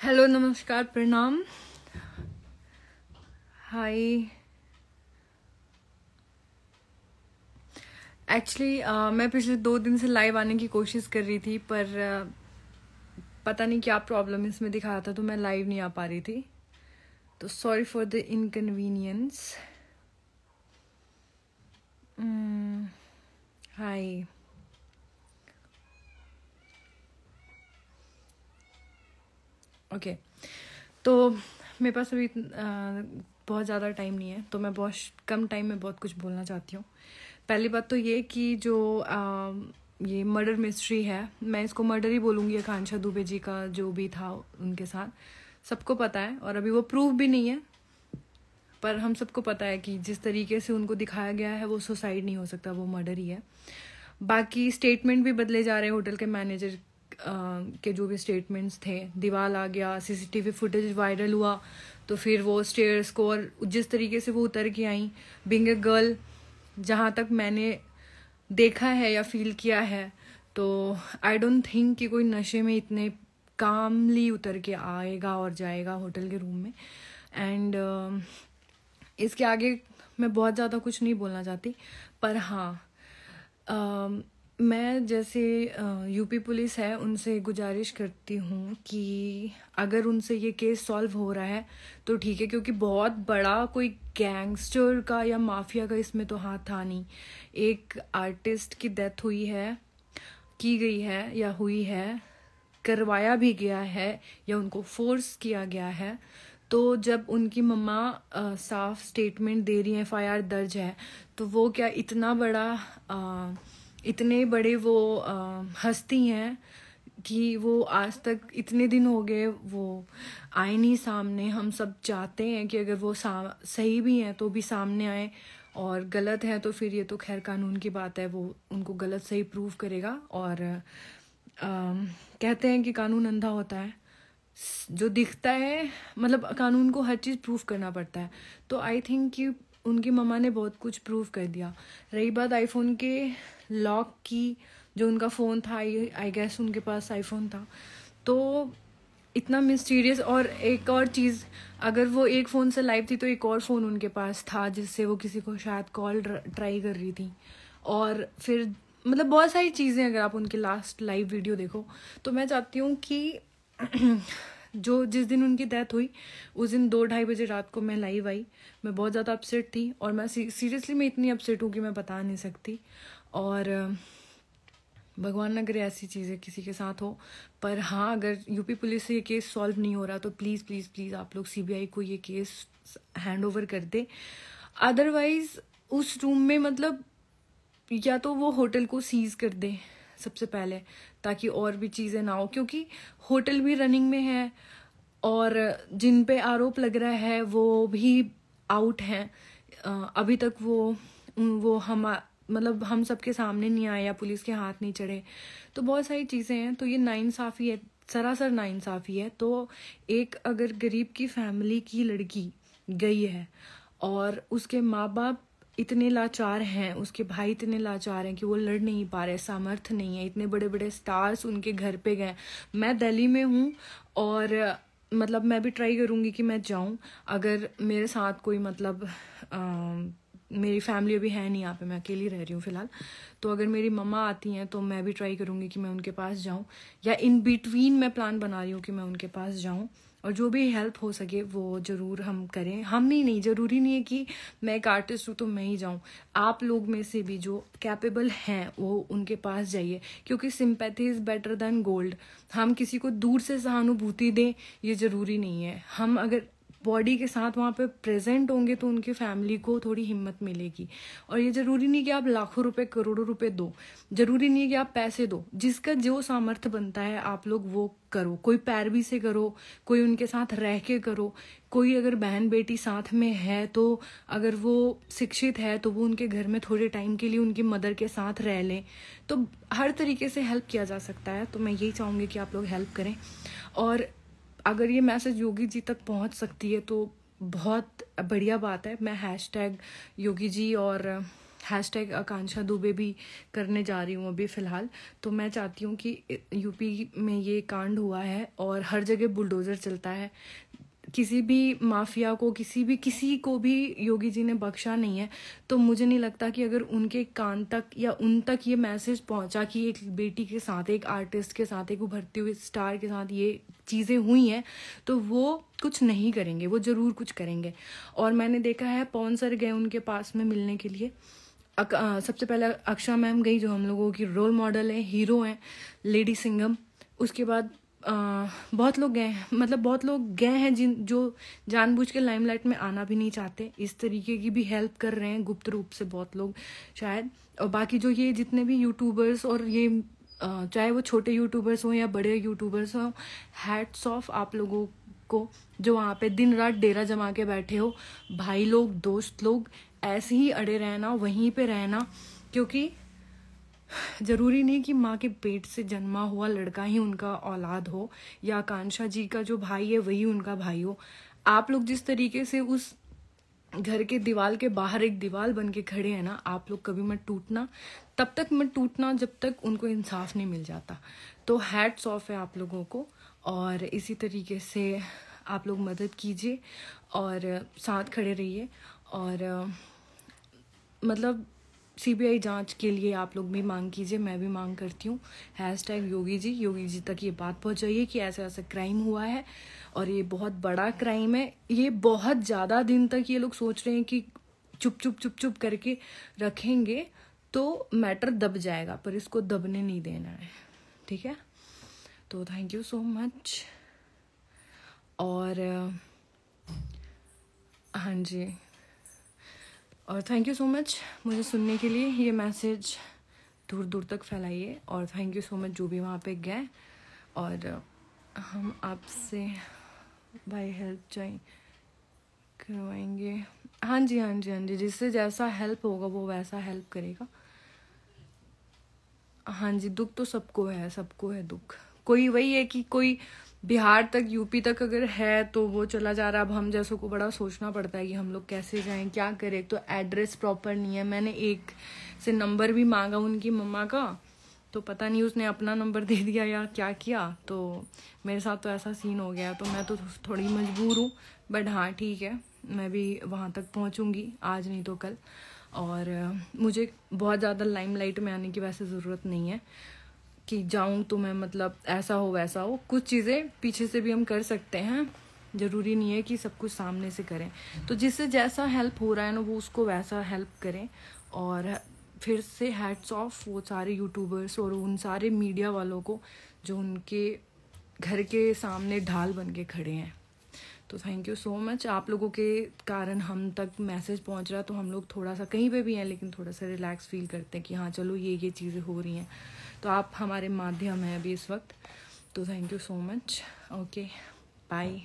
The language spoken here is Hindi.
हेलो, नमस्कार, प्रणाम। हाय। एक्चुअली मैं पिछले 2 दिन से लाइव आने की कोशिश कर रही थी, पर पता नहीं क्या प्रॉब्लम इसमें दिखा रहा था, तो मैं लाइव नहीं आ पा रही थी। तो sorry for the inconvenience. Hi. Okay, तो मेरे पास अभी बहुत ज़्यादा टाइम नहीं है, तो मैं बहुत कम टाइम में बहुत कुछ बोलना चाहती हूँ। पहली बात तो ये कि जो ये मर्डर मिस्ट्री है, मैं इसको मर्डर ही बोलूँगी। आकांक्षा दुबे जी का जो भी था उनके साथ, सबको पता है, और अभी वो प्रूफ भी नहीं है, पर हम सबको पता है कि जिस तरीके से उनको दिखाया गया है वो सुसाइड नहीं हो सकता, वो मर्डर ही है। बाकी स्टेटमेंट भी बदले जा रहे हैं। होटल के मैनेजर के जो भी स्टेटमेंट्स थे, दीवार आ गया, सीसीटीवी फुटेज वायरल हुआ, तो फिर वो स्टेयर्स को, और जिस तरीके से वो उतर के आई, बीइंग अ गर्ल, जहाँ तक मैंने देखा है या फील किया है, तो आई डोंट थिंक कि कोई नशे में इतने कामली उतर के आएगा और जाएगा होटल के रूम में। एंड इसके आगे मैं बहुत ज़्यादा कुछ नहीं बोलना चाहती, पर हाँ, मैं जैसे यूपी पुलिस है उनसे गुजारिश करती हूँ कि अगर उनसे ये केस सॉल्व हो रहा है तो ठीक है, क्योंकि बहुत बड़ा कोई गैंगस्टर का या माफिया का इसमें तो हाथ था नहीं। एक आर्टिस्ट की डेथ हुई है, की गई है या हुई है, करवाया भी गया है या उनको फोर्स किया गया है। तो जब उनकी मम्मा साफ स्टेटमेंट दे रही है, एफआईआर दर्ज है, तो वो क्या इतना बड़ा इतने बड़े वो हस्ती हैं कि वो आज तक इतने दिन हो गए वो आए नहीं सामने। हम सब चाहते हैं कि अगर वो सही भी हैं तो भी सामने आए, और गलत है तो फिर ये तो खैर कानून की बात है, वो उनको गलत सही प्रूव करेगा। और कहते हैं कि कानून अंधा होता है, जो दिखता है, मतलब कानून को हर चीज़ प्रूफ करना पड़ता है। तो आई थिंक कि उनकी मम्मा ने बहुत कुछ प्रूफ कर दिया। रही बात आईफोन के लॉक की, जो उनका फ़ोन था, आई गेस उनके पास आईफोन था, तो इतना मिस्टीरियस। और एक और चीज़, अगर वो एक फ़ोन से लाइव थी तो एक और फ़ोन उनके पास था जिससे वो किसी को शायद कॉल ट्राई कर रही थी। और फिर मतलब बहुत सारी चीज़ें, अगर आप उनकी लास्ट लाइव वीडियो देखो, तो मैं चाहती हूँ कि जो जिस दिन उनकी डेथ हुई उस दिन 2-2:30 बजे रात को मैं लाइव आई। मैं बहुत ज़्यादा अपसेट थी, और मैं सीरियसली मैं इतनी अपसेट हूँ कि मैं बता नहीं सकती। और भगवान ना करे ऐसी चीज़ें किसी के साथ हो। पर हाँ, अगर यूपी पुलिस से ये केस सॉल्व नहीं हो रहा तो प्लीज़ प्लीज़ प्लीज़ आप लोग सीबीआई को ये केस हैंड ओवर कर दे। अदरवाइज उस रूम में, मतलब या तो वो होटल को सीज कर दे सबसे पहले, ताकि और भी चीज़ें ना हो, क्योंकि होटल भी रनिंग में है और जिन पे आरोप लग रहा है वो भी आउट हैं। अभी तक वो मतलब हम सबके सामने नहीं आए या पुलिस के हाथ नहीं चढ़े। तो बहुत सारी चीज़ें हैं, तो ये नाइंसाफ़ी है, सरासर नाइंसाफ़ी है। तो एक अगर गरीब की फैमिली की लड़की गई है और उसके माँ बाप इतने लाचार हैं, उसके भाई इतने लाचार हैं कि वो लड़ नहीं पा रहे, सामर्थ्य नहीं है, इतने बड़े बड़े स्टार्स उनके घर पे गए। मैं दिल्ली में हूँ और मतलब मैं भी ट्राई करूँगी कि मैं जाऊँ, अगर मेरे साथ कोई मतलब मेरी फैमिली अभी है नहीं यहाँ पे, मैं अकेली रह रही हूँ फ़िलहाल। तो अगर मेरी मम्मा आती हैं तो मैं भी ट्राई करूँगी कि मैं उनके पास जाऊँ, या इन बिटवीन मैं प्लान बना रही हूँ कि मैं उनके पास जाऊँ, और जो भी हेल्प हो सके वो ज़रूर हम करें। हम ही नहीं, ज़रूरी नहीं है कि मैं एक आर्टिस्ट हूँ तो मैं ही जाऊँ। आप लोग में से भी जो कैपेबल हैं वो उनके पास जाइए, क्योंकि sympathy is better than gold. हम किसी को दूर से सहानुभूति दें ये ज़रूरी नहीं है। हम अगर बॉडी के साथ वहाँ पे प्रेजेंट होंगे तो उनकी फैमिली को थोड़ी हिम्मत मिलेगी। और ये ज़रूरी नहीं कि आप लाखों रुपए करोड़ों रुपए दो, ज़रूरी नहीं है कि आप पैसे दो, जिसका जो सामर्थ्य बनता है आप लोग वो करो। कोई पैरवी से करो, कोई उनके साथ रह के करो, कोई अगर बहन बेटी साथ में है तो अगर वो शिक्षित है तो वो उनके घर में थोड़े टाइम के लिए उनकी मदर के साथ रह लें। तो हर तरीके से हेल्प किया जा सकता है। तो मैं यही चाहूँगी कि आप लोग हेल्प करें, और अगर ये मैसेज योगी जी तक पहुंच सकती है तो बहुत बढ़िया बात है। मैं हैशटैग योगी जी और हैशटैग आकांक्षा दुबे भी करने जा रही हूँ अभी फ़िलहाल। तो मैं चाहती हूँ कि यूपी में ये कांड हुआ है और हर जगह बुलडोज़र चलता है, किसी भी माफिया को किसी को भी योगी जी ने बख्शा नहीं है। तो मुझे नहीं लगता कि अगर उनके कान तक या उन तक ये मैसेज पहुंचा कि एक बेटी के साथ, एक आर्टिस्ट के साथ, एक उभरती हुई स्टार के साथ ये चीज़ें हुई हैं, तो वो कुछ नहीं करेंगे, वो ज़रूर कुछ करेंगे। और मैंने देखा है पवन सर गए उनके पास में मिलने के लिए। सबसे पहले अक्षा मैम गई जो हम लोगों की रोल मॉडल है, हीरो हैं, लेडी सिंघम। उसके बाद बहुत लोग गए हैं, मतलब बहुत लोग गए हैं जो जानबूझ के लाइमलाइट में आना भी नहीं चाहते, इस तरीके की भी हेल्प कर रहे हैं गुप्त रूप से बहुत लोग शायद। और बाकी जो ये जितने भी यूट्यूबर्स और ये चाहे वो छोटे यूट्यूबर्स हों या बड़े यूट्यूबर्स हों, हैट्स ऑफ आप लोगों को जो वहाँ पे दिन रात डेरा जमा के बैठे हो। भाई लोग, दोस्त लोग, ऐसे ही अड़े रहना, वहीं पे रहना, क्योंकि जरूरी नहीं कि माँ के पेट से जन्मा हुआ लड़का ही उनका औलाद हो या आकांक्षा जी का जो भाई है वही उनका भाई हो। आप लोग जिस तरीके से उस घर के दीवार के बाहर एक दीवार बन के खड़े हैं ना, आप लोग कभी मत टूटना, तब तक मत टूटना जब तक उनको इंसाफ नहीं मिल जाता। तो हैट्स ऑफ है आप लोगों को, और इसी तरीके से आप लोग मदद कीजिए और साथ खड़े रहिए। और मतलब सीबीआई जांच के लिए आप लोग भी मांग कीजिए, मैं भी मांग करती हूँ। हैशटैग योगी जी तक ये बात पहुँचाइए कि ऐसा ऐसा क्राइम हुआ है और ये बहुत बड़ा क्राइम है। ये बहुत ज़्यादा दिन तक ये लोग सोच रहे हैं कि चुप चुप करके रखेंगे तो मैटर दब जाएगा, पर इसको दबने नहीं देना है, ठीक है। तो थैंक यू सो मच। और हाँ जी, और थैंक यू सो मच मुझे सुनने के लिए। ये मैसेज दूर दूर तक फैलाइए, और थैंक यू सो मच जो भी वहाँ पे गए। और हम आपसे बाय हेल्प ज्वाइन करवाएंगे। हाँ जी, जिससे जैसा हेल्प होगा वो वैसा हेल्प करेगा। हाँ जी, दुख तो सबको है दुख। कोई वही है कि कोई बिहार तक, यूपी तक अगर है तो वो चला जा रहा है। अब हम जैसों को बड़ा सोचना पड़ता है कि हम लोग कैसे जाएं, क्या करें। तो एड्रेस प्रॉपर नहीं है। मैंने एक से नंबर भी मांगा उनकी मम्मा का, तो पता नहीं उसने अपना नंबर दे दिया या क्या किया। तो मेरे साथ तो ऐसा सीन हो गया, तो मैं तो थोड़ी मजबूर हूँ। बट हाँ ठीक है, मैं भी वहाँ तक पहुँचूँगी, आज नहीं तो कल। और मुझे बहुत ज़्यादा लाइमलाइट में आने की वैसे ज़रूरत नहीं है कि जाऊं तो मैं मतलब ऐसा हो वैसा हो। कुछ चीज़ें पीछे से भी हम कर सकते हैं, ज़रूरी नहीं है कि सब कुछ सामने से करें। तो जिससे जैसा हेल्प हो रहा है ना वो उसको वैसा हेल्प करें। और फिर से हैट्स ऑफ वो सारे यूट्यूबर्स और उन सारे मीडिया वालों को जो उनके घर के सामने ढाल बन के खड़े हैं। तो थैंक यू सो मच। आप लोगों के कारण हम तक मैसेज पहुंच रहा है, तो हम लोग थोड़ा सा कहीं पे भी हैं लेकिन थोड़ा सा रिलैक्स फील करते हैं कि हाँ चलो ये चीज़ें हो रही हैं। तो आप हमारे माध्यम हैं अभी इस वक्त। तो thank you so much. Okay, bye.